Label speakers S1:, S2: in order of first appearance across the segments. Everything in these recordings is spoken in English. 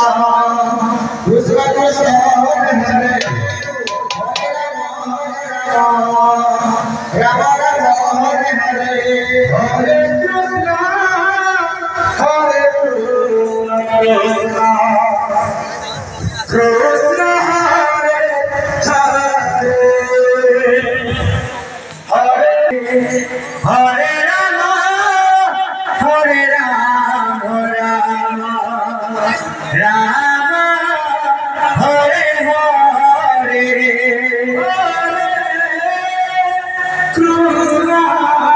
S1: Krishna Krishna Hare Hare Rama Rama Hare Hare Hare Krishna Hare Krishna Krishna Hare Hare Hare Rama Hare Rama Rama Rama Hare Hare Krishna Hare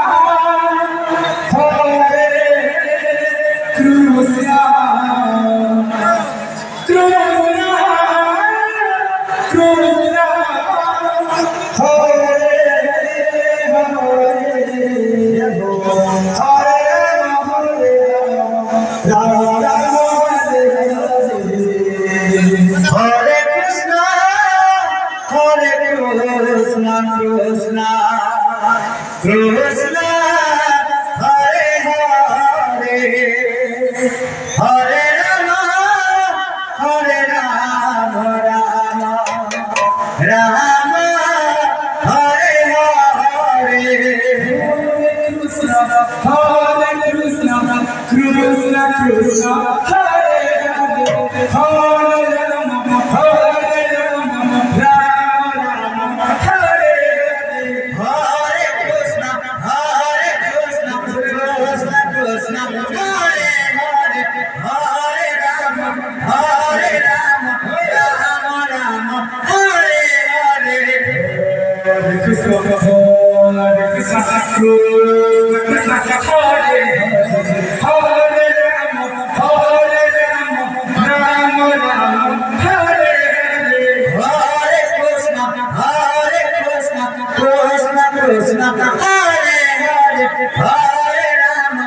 S1: Krishna Krishna Krishna Hare Hare Krishna, Hare Krishna, Krishna, Krishna, Hare Hare, Hare Rama, Hare Rama, Rama, Rama, Hare Hare, Krishna, Hare Krishna, Krishna, Krishna, Hare Hare, Krishna, Hare Hare, Hare Rama,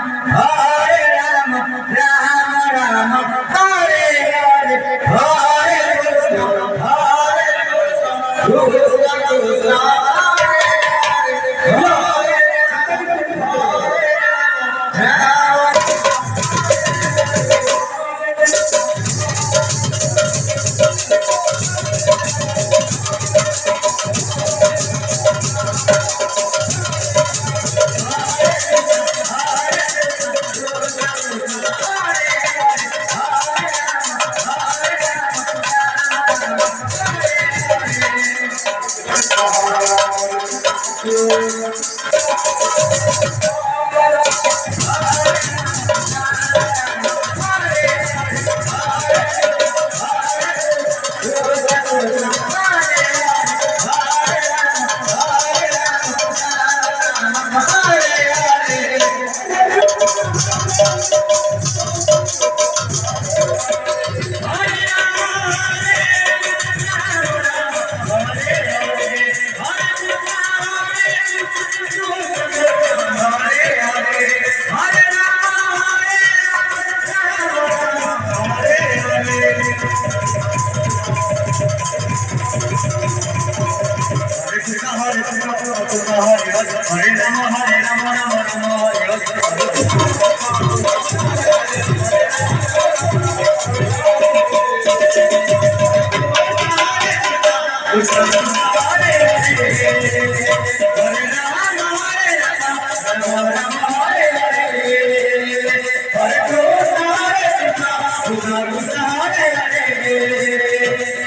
S1: Rama Rama, Hare Hare, Hare Krishna, Krishna Krishna,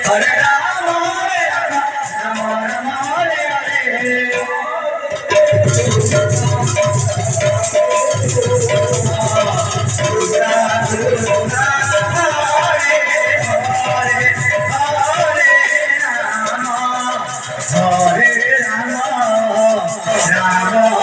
S1: Hare Rama